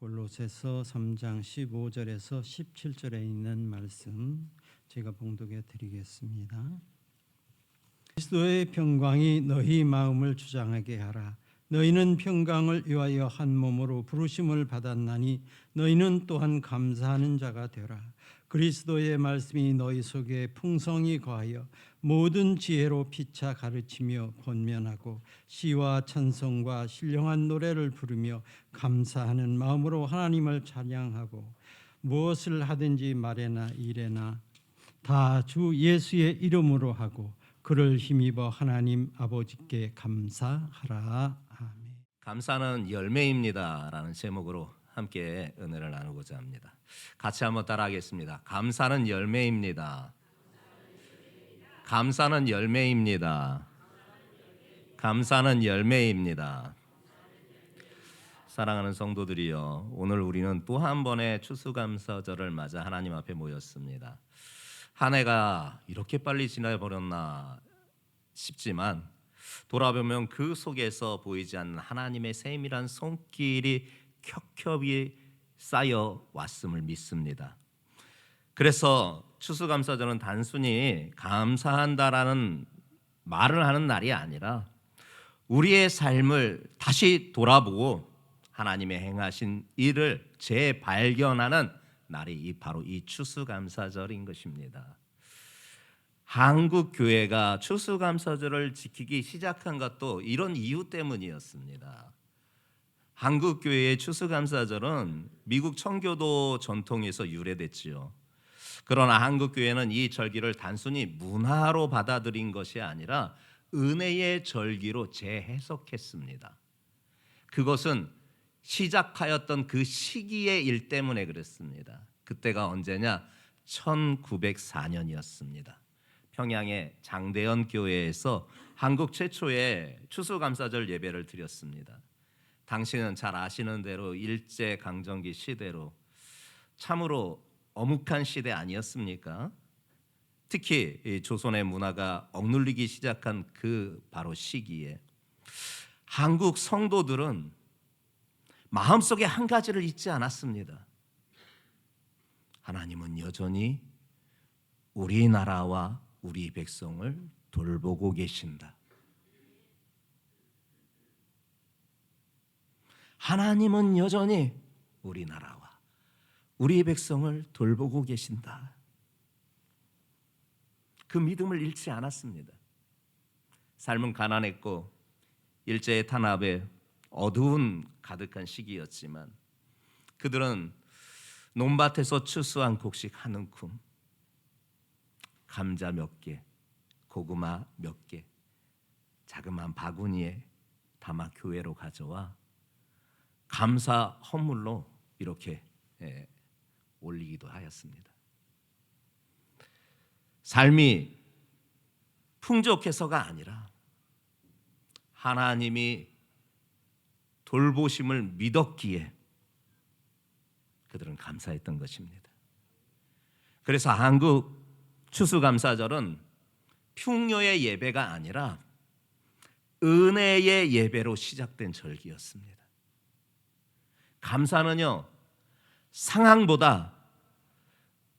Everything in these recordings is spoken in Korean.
골로새서 3장 15절에서 17절에 있는 말씀 제가 봉독해 드리겠습니다. 그리스도의 평강이 너희 마음을 주장하게 하라. 너희는 평강을 위하여 한 몸으로 부르심을 받았나니 너희는 또한 감사하는 자가 되라. 그리스도의 말씀이 너희 속에 풍성히 거하여 모든 지혜로 피차 가르치며 권면하고 시와 찬송과 신령한 노래를 부르며 감사하는 마음으로 하나님을 찬양하고 무엇을 하든지 말에나 일에나 다 주 예수의 이름으로 하고 그를 힘입어 하나님 아버지께 감사하라. 아멘. 감사는 열매입니다 라는 제목으로 함께 은혜를 나누고자 합니다. 같이 한번 따라하겠습니다. 감사는 열매입니다. 감사는 열매입니다. 감사는 열매입니다. 사랑하는 성도들이여, 오늘 우리는 또 한 번의 추수감사절을 맞아 하나님 앞에 모였습니다. 한 해가 이렇게 빨리 지나버렸나 싶지만 돌아보면 그 속에서 보이지 않는 하나님의 세밀한 손길이 켜켜이 쌓여 왔음을 믿습니다. 그래서 추수감사절은 단순히 감사한다라는 말을 하는 날이 아니라 우리의 삶을 다시 돌아보고 하나님의 행하신 일을 재발견하는 날이 바로 이 추수감사절인 것입니다. 한국 교회가 추수감사절을 지키기 시작한 것도 이런 이유 때문이었습니다. 한국 교회의 추수감사절은 미국 청교도 전통에서 유래됐지요. 그러나 한국 교회는 이 절기를 단순히 문화로 받아들인 것이 아니라 은혜의 절기로 재해석했습니다. 그것은 시작하였던 그 시기의 일 때문에 그랬습니다. 그때가 언제냐? 1904년이었습니다. 평양의 장대현 교회에서 한국 최초의 추수감사절 예배를 드렸습니다. 당시는 잘 아시는 대로 일제강점기 시대로 참으로 엄혹한 시대 아니었습니까? 특히 이 조선의 문화가 억눌리기 시작한 그 바로 시기에 한국 성도들은 마음속에 한 가지를 잊지 않았습니다. 하나님은 여전히 우리나라와 우리 백성을 돌보고 계신다. 하나님은 여전히 우리나라와 우리 백성을 돌보고 계신다. 그 믿음을 잃지 않았습니다. 삶은 가난했고 일제의 탄압에 어두운 가득한 시기였지만 그들은 논밭에서 추수한 곡식 한 움큼, 감자 몇 개, 고구마 몇 개, 자그마한 바구니에 담아 교회로 가져와 감사 헌물로 이렇게 올리기도 하였습니다. 삶이 풍족해서가 아니라 하나님이 돌보심을 믿었기에 그들은 감사했던 것입니다. 그래서 한국 추수감사절은 풍요의 예배가 아니라 은혜의 예배로 시작된 절기였습니다. 감사는요, 상황보다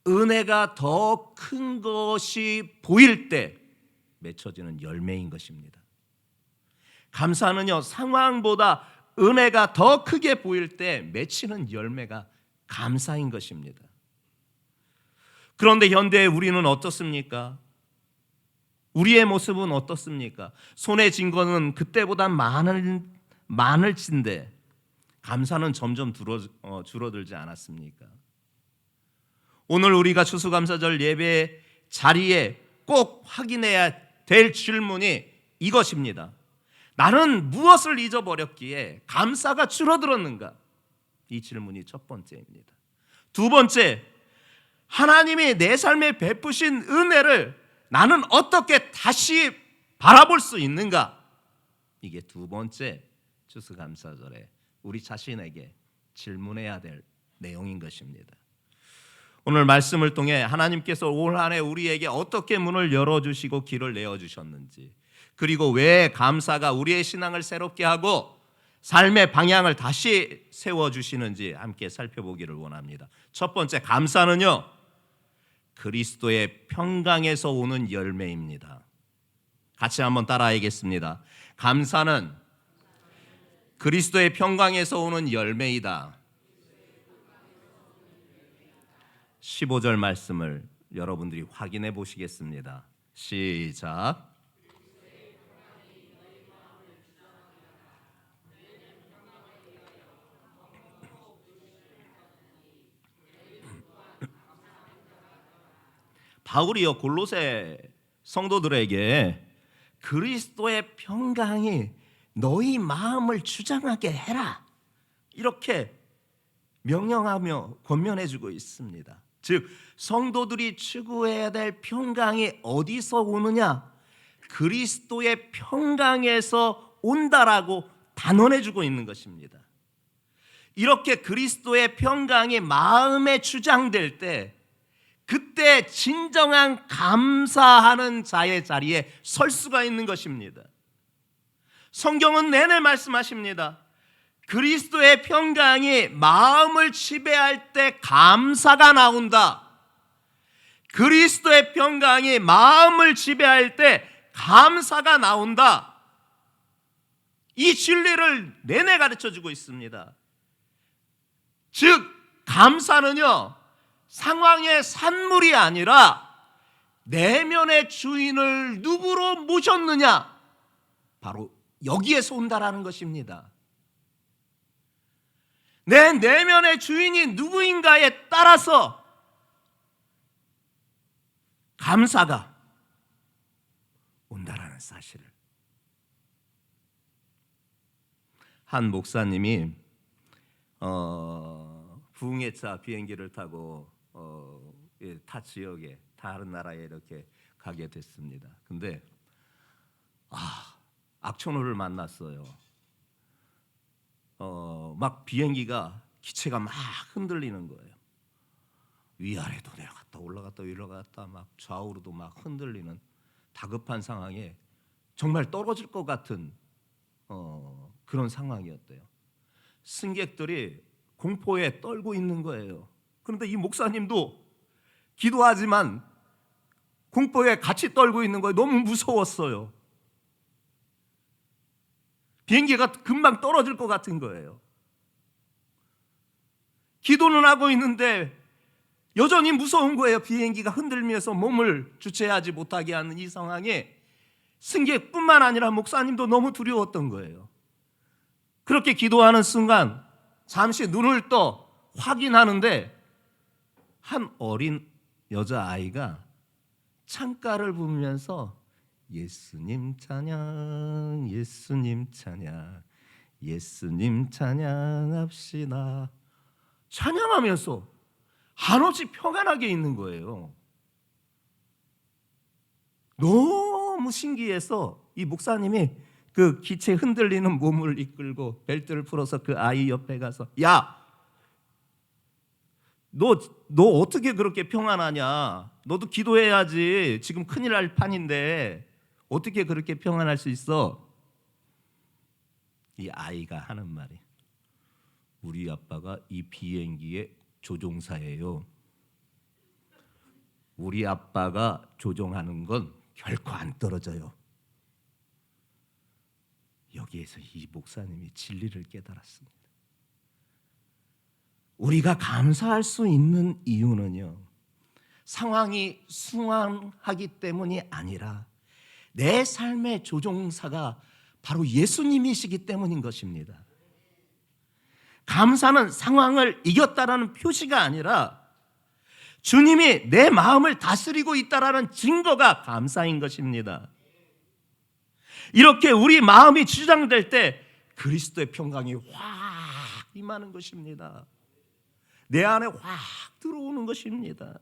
은혜가 더 큰 것이 보일 때 맺혀지는 열매인 것입니다. 감사는요, 상황보다 은혜가 더 크게 보일 때 맺히는 열매가 감사인 것입니다. 그런데 현대에 우리는 어떻습니까? 우리의 모습은 어떻습니까? 손에 쥔 거는 그때보다 많을 진데 감사는 점점 줄어들지 않았습니까? 오늘 우리가 추수감사절 예배 자리에 꼭 확인해야 될 질문이 이것입니다. 나는 무엇을 잊어버렸기에 감사가 줄어들었는가? 이 질문이 첫 번째입니다. 두 번째, 하나님이 내 삶에 베푸신 은혜를 나는 어떻게 다시 바라볼 수 있는가? 이게 두 번째 추수감사절에 우리 자신에게 질문해야 될 내용인 것입니다. 오늘 말씀을 통해 하나님께서 올 한 해 우리에게 어떻게 문을 열어주시고 길을 내어주셨는지, 그리고 왜 감사가 우리의 신앙을 새롭게 하고 삶의 방향을 다시 세워주시는지 함께 살펴보기를 원합니다. 첫 번째, 감사는요, 그리스도의 평강에서 오는 열매입니다. 같이 한번 따라하겠습니다. 감사는 그리스도의 평강에서 오는 열매이다. 15절 말씀을 여러분들이 확인해 보시겠습니다. 시작. 바울이요, 골로새 성도들에게 그리스도의 평강이 너희 마음을 주장하게 해라, 이렇게 명령하며 권면해 주고 있습니다. 즉, 성도들이 추구해야 될 평강이 어디서 오느냐? 그리스도의 평강에서 온다라고 단언해 주고 있는 것입니다. 이렇게 그리스도의 평강이 마음에 주장될 때, 그때 진정한 감사하는 자의 자리에 설 수가 있는 것입니다. 성경은 내내 말씀하십니다. 그리스도의 평강이 마음을 지배할 때 감사가 나온다. 그리스도의 평강이 마음을 지배할 때 감사가 나온다. 이 진리를 내내 가르쳐주고 있습니다. 즉, 감사는요, 상황의 산물이 아니라 내면의 주인을 누구로 모셨느냐, 바로 여기에서 온다라는 것입니다. 내 내면의 주인이 누구인가에 따라서 감사가 온다라는 사실을. 한 목사님이 부흥회차 비행기를 타고 타 지역에, 다른 나라에 이렇게 가게 됐습니다. 근데 악천후를 만났어요. 막 비행기가, 기체가 막 흔들리는 거예요. 위아래도 내려갔다 올라갔다 막 좌우로도 막 흔들리는 다급한 상황에 정말 떨어질 것 같은 그런 상황이었대요. 승객들이 공포에 떨고 있는 거예요. 그런데 이 목사님도 기도하지만 공포에 같이 떨고 있는 거예요. 너무 무서웠어요. 비행기가 금방 떨어질 것 같은 거예요. 기도는 하고 있는데 여전히 무서운 거예요. 비행기가 흔들면서 몸을 주체하지 못하게 하는 이 상황에 승객뿐만 아니라 목사님도 너무 두려웠던 거예요. 그렇게 기도하는 순간 잠시 눈을 떠 확인하는데 한 어린 여자아이가 창가를 보면서 예수님 찬양, 예수님 찬양, 예수님 찬양합시다, 찬양하면서 한없이 평안하게 있는 거예요. 너무 신기해서 이 목사님이 그 기체 흔들리는 몸을 이끌고 벨트를 풀어서 그 아이 옆에 가서, 야, 너 어떻게 그렇게 평안하냐? 너도 기도해야지. 지금 큰일 날 판인데 어떻게 그렇게 평안할 수 있어? 이 아이가 하는 말이, 우리 아빠가 이 비행기의 조종사예요. 우리 아빠가 조종하는 건 결코 안 떨어져요. 여기에서 이 목사님이 진리를 깨달았습니다. 우리가 감사할 수 있는 이유는요, 상황이 순환하기 때문이 아니라 내 삶의 조종사가 바로 예수님이시기 때문인 것입니다. 감사는 상황을 이겼다라는 표시가 아니라 주님이 내 마음을 다스리고 있다라는 증거가 감사인 것입니다. 이렇게 우리 마음이 주장될 때 그리스도의 평강이 확 임하는 것입니다. 내 안에 확 들어오는 것입니다.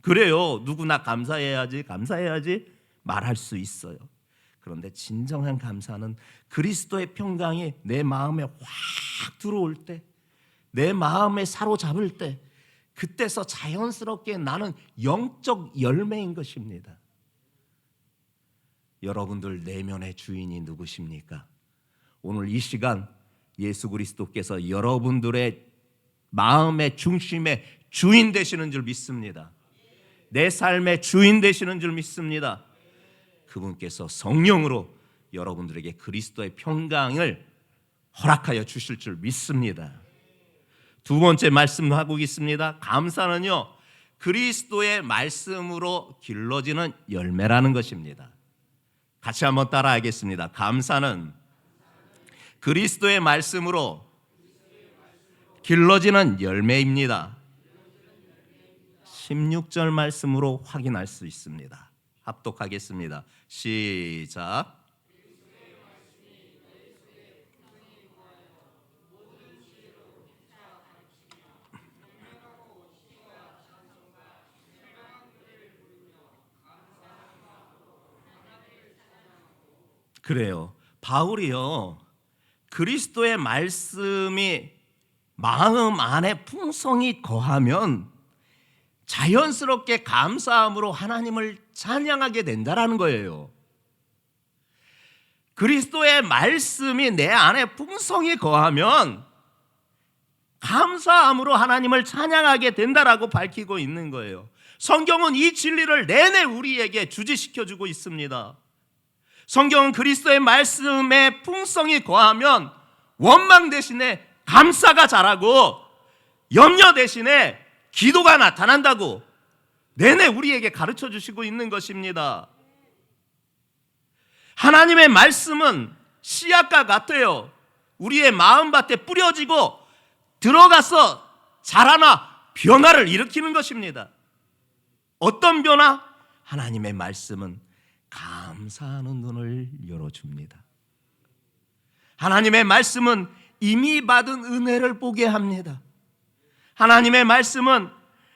그래요, 누구나 감사해야지 말할 수 있어요. 그런데 진정한 감사는 그리스도의 평강이 내 마음에 확 들어올 때, 내 마음에 사로잡을 때, 그때서 자연스럽게 나는 영적 열매인 것입니다. 여러분들 내면의 주인이 누구십니까? 오늘 이 시간 예수 그리스도께서 여러분들의 마음의 중심의 주인 되시는 줄 믿습니다. 내 삶의 주인 되시는 줄 믿습니다. 그분께서 성령으로 여러분들에게 그리스도의 평강을 허락하여 주실 줄 믿습니다. 두 번째 말씀하고 있습니다. 감사는요, 그리스도의 말씀으로 길러지는 열매라는 것입니다. 같이 한번 따라하겠습니다. 감사는 그리스도의 말씀으로 길러지는 열매입니다. 16절 말씀으로 확인할 수 있습니다. 합독하겠습니다. 시작. 그래요. 바울이요, 그리스도의 말씀이 마음 안에 풍성히 거하면 자연스럽게 감사함으로 하나님을 찬양하게 된다라는 거예요. 그리스도의 말씀이 내 안에 풍성히 거하면 감사함으로 하나님을 찬양하게 된다라고 밝히고 있는 거예요. 성경은 이 진리를 내내 우리에게 주지시켜주고 있습니다. 성경은 그리스도의 말씀에 풍성히 거하면 원망 대신에 감사가 자라고 염려 대신에 기도가 나타난다고 내내 우리에게 가르쳐 주시고 있는 것입니다. 하나님의 말씀은 씨앗과 같아요. 우리의 마음밭에 뿌려지고 들어가서 자라나 변화를 일으키는 것입니다. 어떤 변화? 하나님의 말씀은 감사하는 눈을 열어줍니다. 하나님의 말씀은 이미 받은 은혜를 보게 합니다. 하나님의 말씀은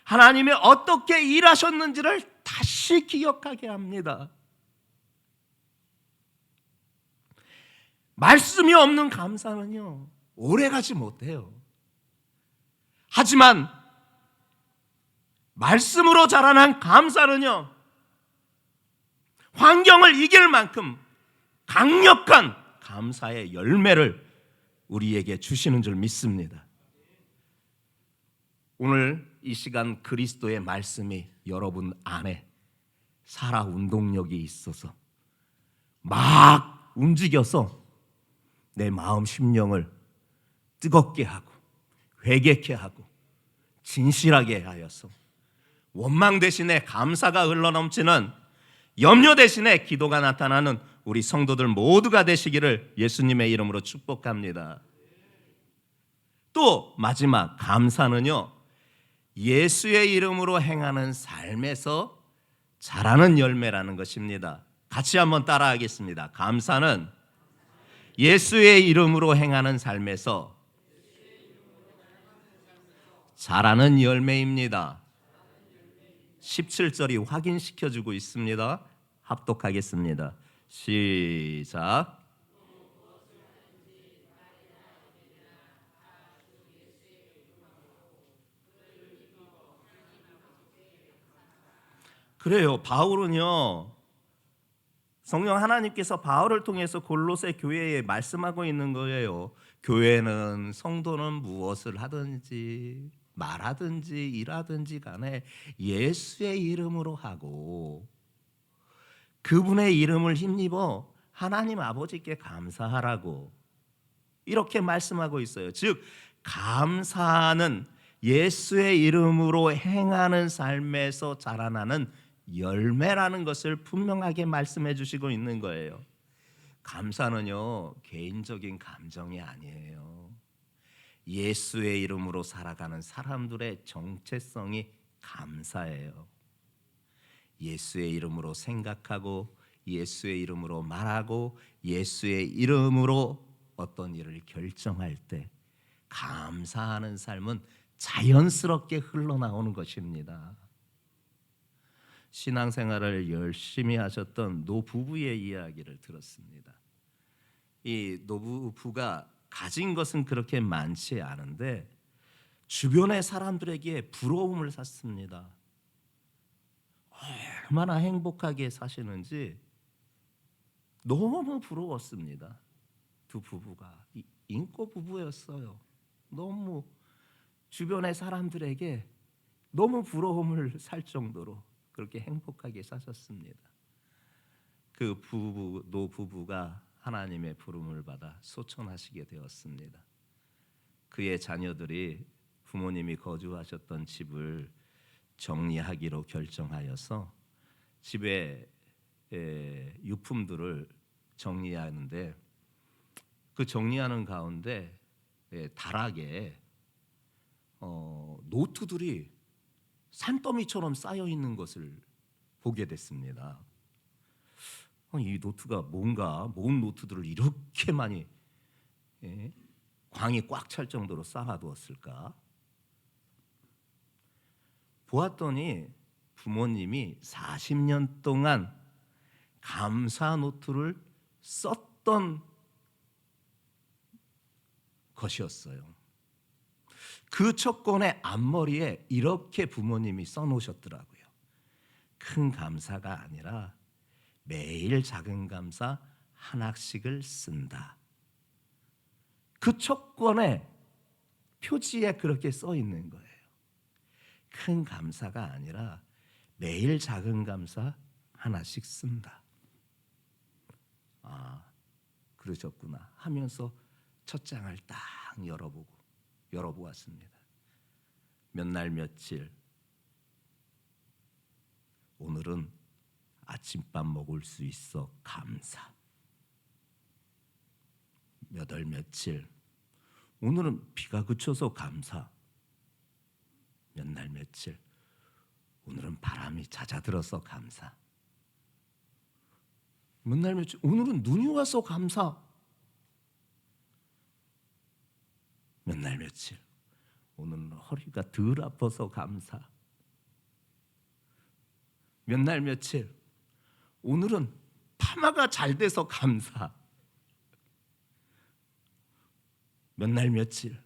하나님이 어떻게 일하셨는지를 다시 기억하게 합니다. 말씀이 없는 감사는요, 오래가지 못해요. 하지만 말씀으로 자라난 감사는요, 환경을 이길 만큼 강력한 감사의 열매를 우리에게 주시는 줄 믿습니다. 오늘 이 시간 그리스도의 말씀이 여러분 안에 살아 운동력이 있어서 막 움직여서 내 마음 심령을 뜨겁게 하고 회개케 하고 진실하게 하여서 원망 대신에 감사가 흘러넘치는, 염려 대신에 기도가 나타나는 우리 성도들 모두가 되시기를 예수님의 이름으로 축복합니다. 또 마지막, 감사는요, 예수의 이름으로 행하는 삶에서 자라는 열매라는 것입니다. 같이 한번 따라하겠습니다. 감사는 예수의 이름으로 행하는 삶에서 자라는 열매입니다. 17절이 확인시켜주고 있습니다. 합독하겠습니다. 시작. 그래요. 바울은요, 성령 하나님께서 바울을 통해서 골로새 교회에 말씀하고 있는 거예요. 교회는, 성도는 무엇을 하든지 말하든지 일하든지 간에 예수의 이름으로 하고 그분의 이름을 힘입어 하나님 아버지께 감사하라고 이렇게 말씀하고 있어요. 즉 감사는 예수의 이름으로 행하는 삶에서 자라나는 열매라는 것을 분명하게 말씀해 주시고 있는 거예요. 감사는요, 개인적인 감정이 아니에요. 예수의 이름으로 살아가는 사람들의 정체성이 감사예요. 예수의 이름으로 생각하고 예수의 이름으로 말하고 예수의 이름으로 어떤 일을 결정할 때 감사하는 삶은 자연스럽게 흘러나오는 것입니다. 신앙생활을 열심히 하셨던 노부부의 이야기를 들었습니다. 이 노부부가 가진 것은 그렇게 많지 않은데 주변의 사람들에게 부러움을 샀습니다. 얼마나 행복하게 사시는지 너무 부러웠습니다. 두 부부가 인고 부부였어요. 너무 주변의 사람들에게 너무 부러움을 살 정도로 그렇게 행복하게 사셨습니다. 그 노부부가 하나님의 부름을 받아 소천하시게 되었습니다. 그의 자녀들이 부모님이 거주하셨던 집을 정리하기로 결정하여서 집에 유품들을 정리하는데 그 정리하는 가운데 다락에 노트들이 산더미처럼 쌓여 있는 것을 보게 됐습니다. 이 노트가 뭔가 모은 노트들을 이렇게 많이 광이 꽉 찰 정도로 쌓아두었을까? 보았더니 부모님이 40년 동안 감사 노트를 썼던 것이었어요. 그 척권의 앞머리에 이렇게 부모님이 써놓으셨더라고요. 큰 감사가 아니라 매일 작은 감사 하나씩을 쓴다. 그 척권의 표지에 그렇게 써 있는 거예요. 큰 감사가 아니라 매일 작은 감사 하나씩 쓴다. 아, 그러셨구나 하면서 첫 장을 딱 열어보았습니다. 몇 날 며칠, 오늘은 아침밥 먹을 수 있어 감사. 몇 월 며칠, 오늘은 비가 그쳐서 감사. 몇 날 며칠, 오늘은 바람이 잦아들어서 감사. 몇 날 며칠, 오늘은 눈이 와서 감사. 몇 날 며칠, 오늘은 허리가 덜 아파서 감사. 몇 날 며칠, 오늘은 파마가 잘 돼서 감사. 몇 날 며칠,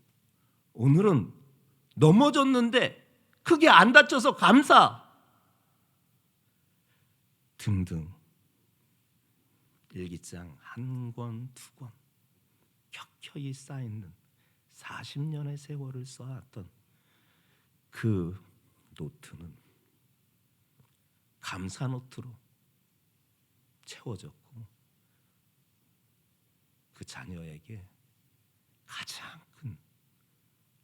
오늘은 넘어졌는데 크게 안 다쳐서 감사. 등등 일기장 한 권, 두 권 켜켜이 쌓이는 40년의 세월을 쌓았던 그 노트는 감사 노트로 채워졌고 그 자녀에게 가장 큰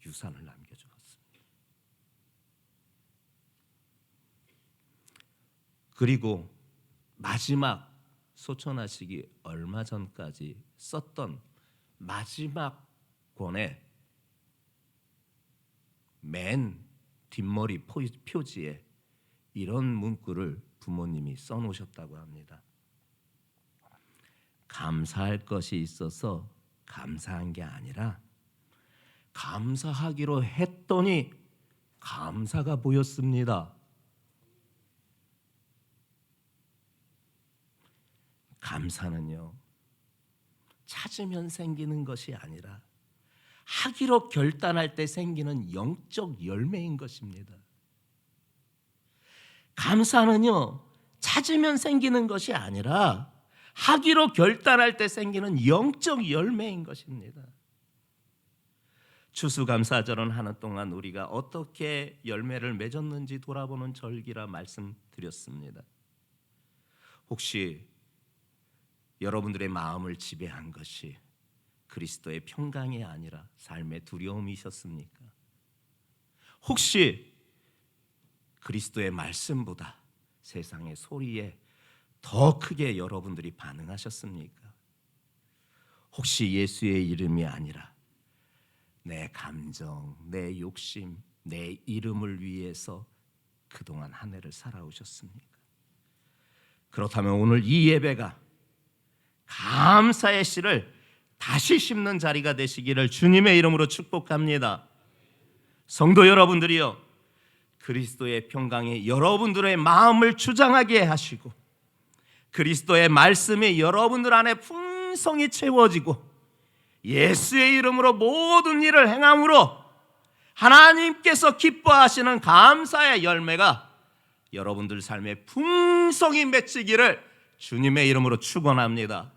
유산을 남겨주었습니다. 그리고 마지막 소천하시기 얼마 전까지 썼던 마지막 권의 맨 뒷머리 표지에 이런 문구를 부모님이 써놓으셨다고 합니다. 감사할 것이 있어서 감사한 게 아니라 감사하기로 했더니 감사가 보였습니다. 감사는요, 찾으면 생기는 것이 아니라 하기로 결단할 때 생기는 영적 열매인 것입니다. 감사는요, 찾으면 생기는 것이 아니라 하기로 결단할 때 생기는 영적 열매인 것입니다. 추수감사절은 하는 동안 우리가 어떻게 열매를 맺었는지 돌아보는 절기라 말씀드렸습니다. 혹시 여러분들의 마음을 지배한 것이 그리스도의 평강이 아니라 삶의 두려움이셨습니까? 혹시 그리스도의 말씀보다 세상의 소리에 더 크게 여러분들이 반응하셨습니까? 혹시 예수의 이름이 아니라 내 감정, 내 욕심, 내 이름을 위해서 그동안 한 해를 살아오셨습니까? 그렇다면 오늘 이 예배가 감사의 씨를 다시 심는 자리가 되시기를 주님의 이름으로 축복합니다. 성도 여러분들이요, 그리스도의 평강이 여러분들의 마음을 주장하게 하시고 그리스도의 말씀이 여러분들 안에 풍성히 채워지고 예수의 이름으로 모든 일을 행함으로 하나님께서 기뻐하시는 감사의 열매가 여러분들 삶에 풍성히 맺히기를 주님의 이름으로 축원합니다.